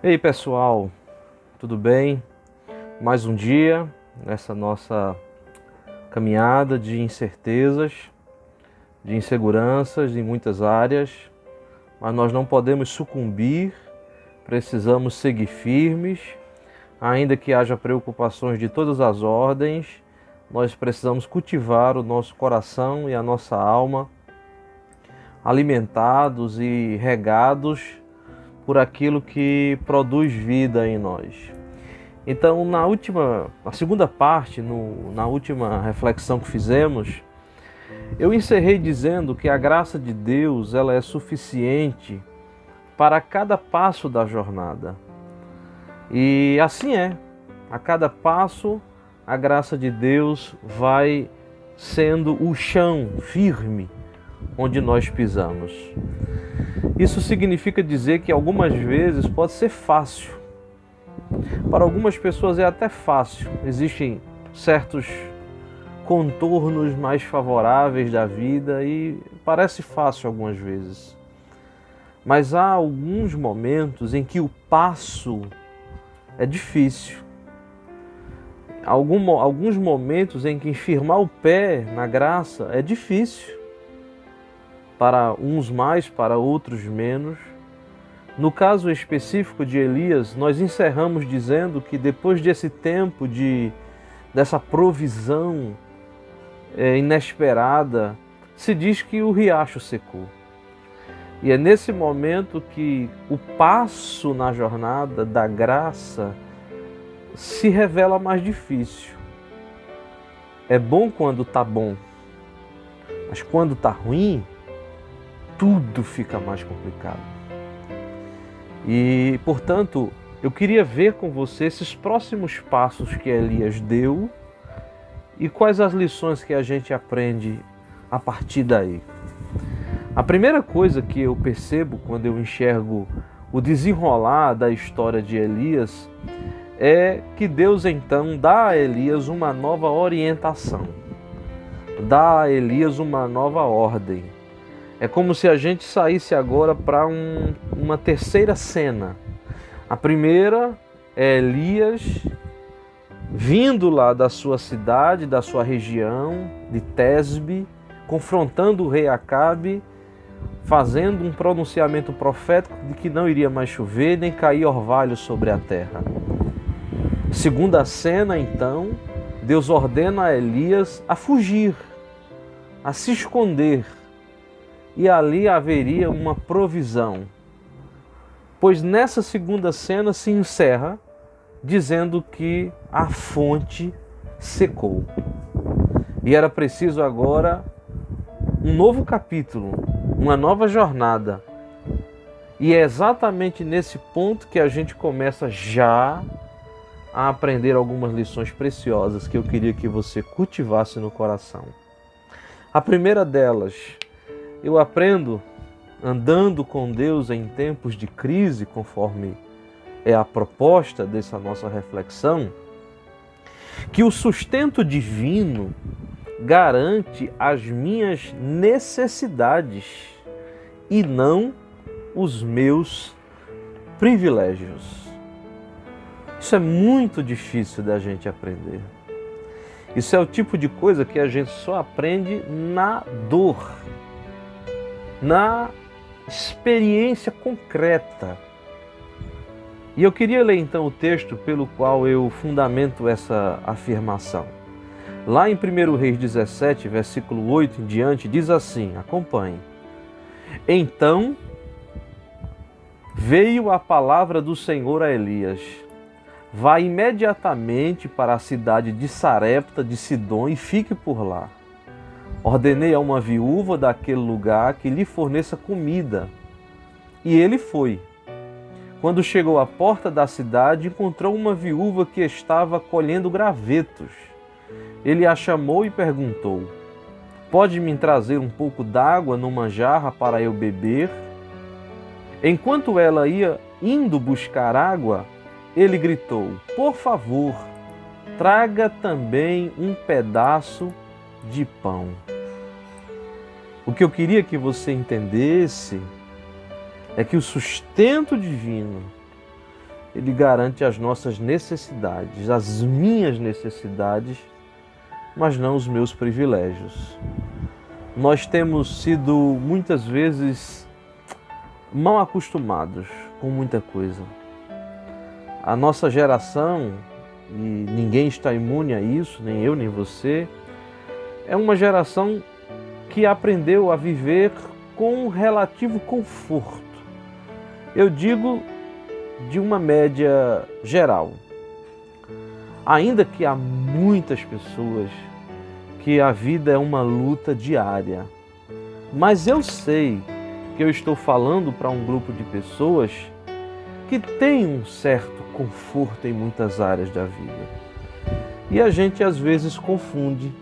Ei pessoal, tudo bem? Mais um dia nessa nossa caminhada de incertezas, de inseguranças em muitas áreas, mas nós não podemos sucumbir, precisamos seguir firmes, ainda que haja preocupações de todas as ordens, nós precisamos cultivar o nosso coração e a nossa alma, alimentados e regados por aquilo que produz vida em nós. Então, na segunda parte, na última reflexão que fizemos, eu encerrei dizendo que a graça de Deus ela é suficiente para cada passo da jornada. E assim é. A cada passo, a graça de Deus vai sendo o chão firme onde nós pisamos. Isso significa dizer que algumas vezes pode ser fácil. Para algumas pessoas é até fácil. Existem certos contornos mais favoráveis da vida e parece fácil algumas vezes. Mas há alguns momentos em que o passo é difícil. Alguns momentos em que firmar o pé na graça é difícil. Para uns mais, para outros menos. No caso específico de Elias, nós encerramos dizendo que depois desse tempo dessa provisão inesperada, se diz que o riacho secou. E é nesse momento que o passo na jornada da graça se revela mais difícil. É bom quando está bom, mas quando está ruim, tudo fica mais complicado. E, portanto, eu queria ver com você esses próximos passos que Elias deu e quais as lições que a gente aprende a partir daí. A primeira coisa que eu percebo quando eu enxergo o desenrolar da história de Elias é que Deus então dá a Elias uma nova orientação, dá a Elias uma nova ordem. É como se a gente saísse agora para uma terceira cena. A primeira é Elias vindo lá da sua cidade, da sua região, de Tesbe, confrontando o rei Acabe, fazendo um pronunciamento profético de que não iria mais chover nem cair orvalho sobre a terra. Segunda cena, então, Deus ordena a Elias a fugir, a se esconder, e ali haveria uma provisão. Pois nessa segunda cena se encerra dizendo que a fonte secou. E era preciso agora um novo capítulo, uma nova jornada. E é exatamente nesse ponto que a gente começa já a aprender algumas lições preciosas que eu queria que você cultivasse no coração. A primeira delas, eu aprendo, andando com Deus em tempos de crise, conforme é a proposta dessa nossa reflexão, que o sustento divino garante as minhas necessidades e não os meus privilégios. Isso é muito difícil da gente aprender. Isso é o tipo de coisa que a gente só aprende na dor, na experiência concreta. E eu queria ler então o texto pelo qual eu fundamento essa afirmação. Lá em 1 Reis 17, versículo 8 em diante, diz assim, acompanhe. Então veio a palavra do Senhor a Elias. Vá imediatamente para a cidade de Sarepta de Sidom e fique por lá. Ordenei a uma viúva daquele lugar que lhe forneça comida. E ele foi. Quando chegou à porta da cidade, encontrou uma viúva que estava colhendo gravetos. Ele a chamou e perguntou, pode me trazer um pouco d'água numa jarra para eu beber? Enquanto ela ia indo buscar água, ele gritou, por favor, traga também um pedaço de pão. O que eu queria que você entendesse é que o sustento divino Ele garante as nossas necessidades, as minhas necessidades, mas não os meus privilégios. Nós temos sido muitas vezes mal acostumados com muita coisa. A nossa geração, e ninguém está imune a isso, nem eu nem você, é uma geração que aprendeu a viver com um relativo conforto. Eu digo de uma média geral. Ainda que há muitas pessoas que a vida é uma luta diária, mas eu sei que eu estou falando para um grupo de pessoas que tem um certo conforto em muitas áreas da vida. E a gente às vezes confunde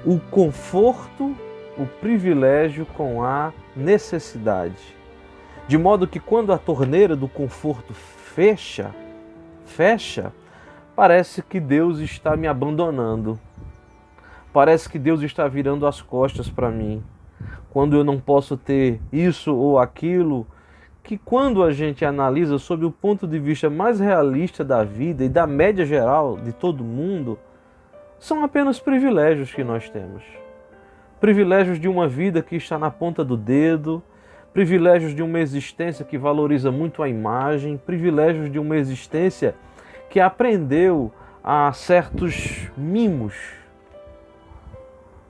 o conforto, o privilégio com a necessidade. De modo que quando a torneira do conforto fecha, parece que Deus está me abandonando. Parece que Deus está virando as costas para mim. Quando eu não posso ter isso ou aquilo, que quando a gente analisa sob o ponto de vista mais realista da vida e da média geral de todo mundo, são apenas privilégios que nós temos. Privilégios de uma vida que está na ponta do dedo, privilégios de uma existência que valoriza muito a imagem, privilégios de uma existência que aprendeu a certos mimos.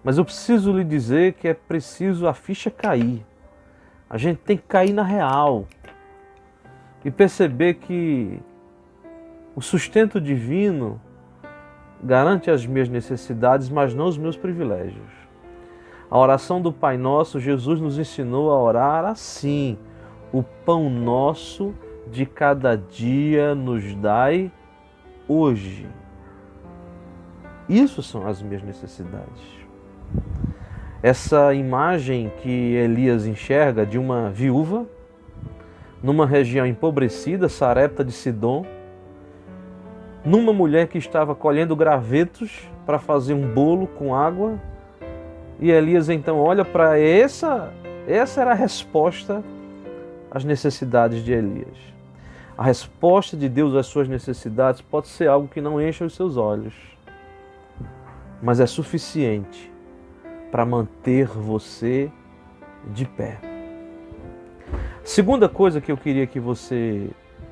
Mas eu preciso lhe dizer que é preciso a ficha cair. A gente tem que cair na real e perceber que o sustento divino garante as minhas necessidades, mas não os meus privilégios. A oração do Pai Nosso, Jesus nos ensinou a orar assim: o pão nosso de cada dia nos dai hoje. Isso são as minhas necessidades. Essa imagem que Elias enxerga de uma viúva numa região empobrecida, Sarepta de Sidom, numa mulher que estava colhendo gravetos para fazer um bolo com água. E Elias então olha para essa era a resposta às necessidades de Elias. A resposta de Deus às suas necessidades pode ser algo que não encha os seus olhos, mas é suficiente para manter você de pé. Segunda coisa que eu queria que você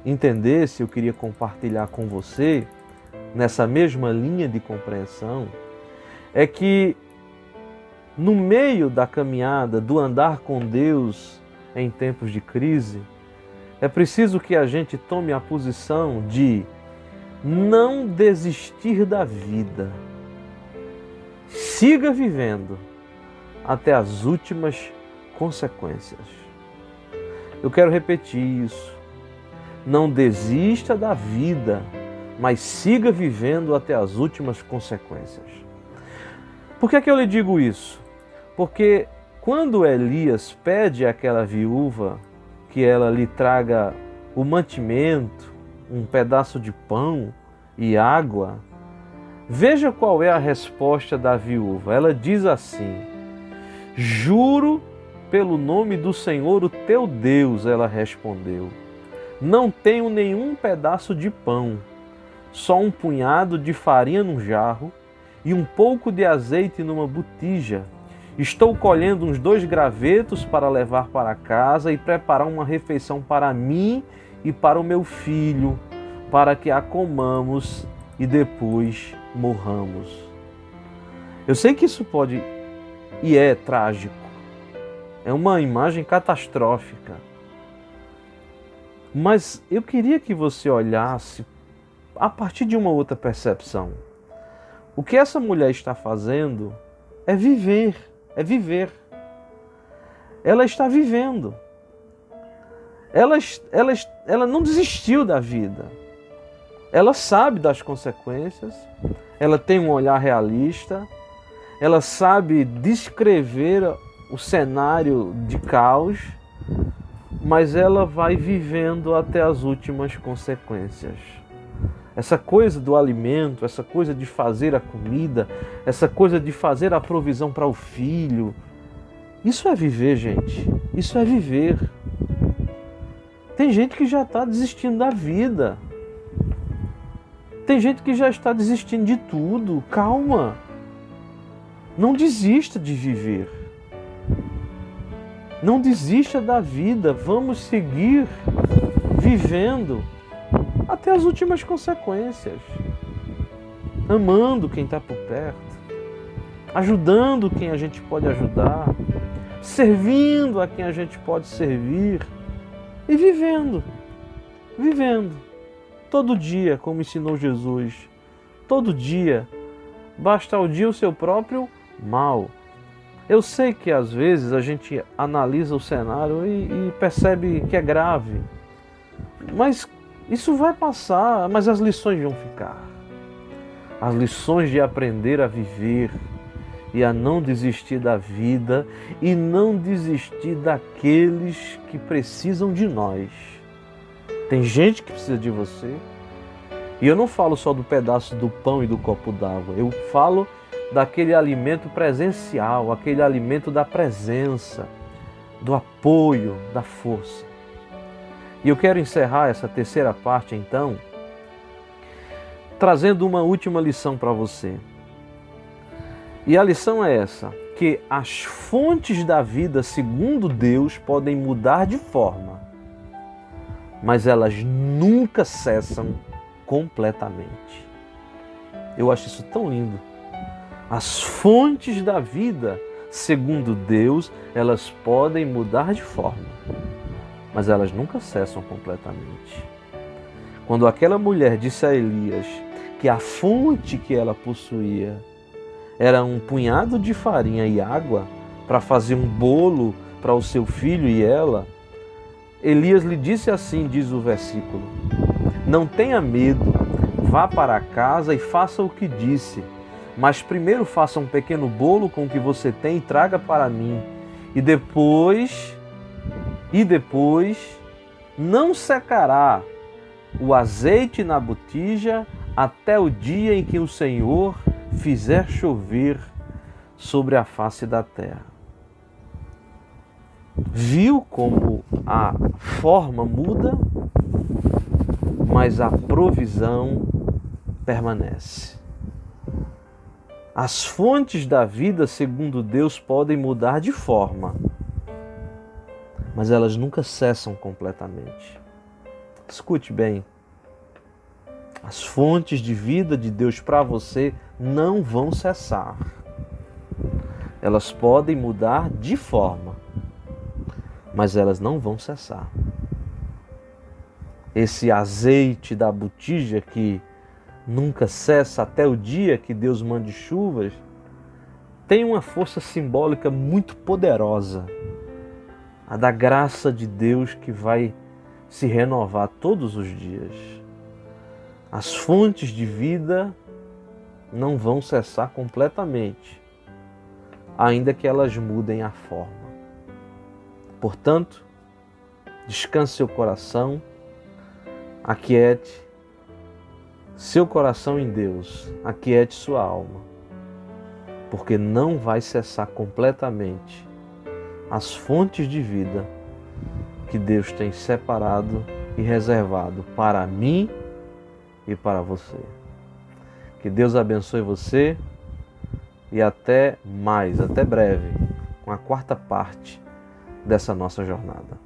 entendesse, eu queria compartilhar com você, nessa mesma linha de compreensão, é que no meio da caminhada, do andar com Deus em tempos de crise, é preciso que a gente tome a posição de não desistir da vida. Siga vivendo até as últimas consequências. Eu quero repetir isso. Não desista da vida, mas siga vivendo até as últimas consequências. Por que eu lhe digo isso? Porque quando Elias pede àquela viúva que ela lhe traga o mantimento, um pedaço de pão e água, veja qual é a resposta da viúva. Ela diz assim: juro pelo nome do Senhor, o teu Deus, ela respondeu, não tenho nenhum pedaço de pão, só um punhado de farinha num jarro e um pouco de azeite numa botija. Estou colhendo uns 2 gravetos para levar para casa e preparar uma refeição para mim e para o meu filho, para que a comamos e depois morramos. Eu sei que isso pode e é trágico. É uma imagem catastrófica. Mas eu queria que você olhasse a partir de uma outra percepção. O que essa mulher está fazendo é viver, é viver. Ela está vivendo. Ela não desistiu da vida. Ela sabe das consequências, ela tem um olhar realista, ela sabe descrever o cenário de caos, mas ela vai vivendo até as últimas consequências. Essa coisa do alimento, essa coisa de fazer a comida, essa coisa de fazer a provisão para o filho, isso é viver, gente. Isso é viver. Tem gente que já está desistindo da vida. Tem gente que já está desistindo de tudo. Calma. Não desista de viver. Não desista da vida. Vamos seguir vivendo até as últimas consequências. Amando quem está por perto. Ajudando quem a gente pode ajudar. Servindo a quem a gente pode servir. E vivendo. Vivendo. Todo dia, como ensinou Jesus. Todo dia. Basta ao dia o seu próprio mal. Eu sei que às vezes a gente analisa o cenário e percebe que é grave. Mas isso vai passar, mas as lições vão ficar. As lições de aprender a viver e a não desistir da vida e não desistir daqueles que precisam de nós. Tem gente que precisa de você. E eu não falo só do pedaço do pão e do copo d'água. Eu falo daquele alimento presencial, aquele alimento da presença, do apoio, da força. E eu quero encerrar essa terceira parte, então, trazendo uma última lição para você. E a lição é essa, que as fontes da vida, segundo Deus, podem mudar de forma, mas elas nunca cessam completamente. Eu acho isso tão lindo. As fontes da vida, segundo Deus, elas podem mudar de forma, mas elas nunca cessam completamente. Quando aquela mulher disse a Elias que a fonte que ela possuía era um punhado de farinha e água para fazer um bolo para o seu filho e ela, Elias lhe disse assim, diz o versículo: não tenha medo, vá para casa e faça o que disse. Mas primeiro faça um pequeno bolo com o que você tem e traga para mim. E depois não secará o azeite na botija até o dia em que o Senhor fizer chover sobre a face da terra. Viu como a forma muda, mas a provisão permanece. As fontes da vida, segundo Deus, podem mudar de forma, mas elas nunca cessam completamente. Escute bem. As fontes de vida de Deus para você não vão cessar. Elas podem mudar de forma, mas elas não vão cessar. Esse azeite da botija que nunca cessa até o dia que Deus mande chuvas, tem uma força simbólica muito poderosa, a da graça de Deus que vai se renovar todos os dias. As fontes de vida não vão cessar completamente, ainda que elas mudem a forma. Portanto, descanse seu coração, aquiete seu coração em Deus, aquiete sua alma, porque não vai cessar completamente as fontes de vida que Deus tem separado e reservado para mim e para você. Que Deus abençoe você e até mais, até breve, com a quarta parte dessa nossa jornada.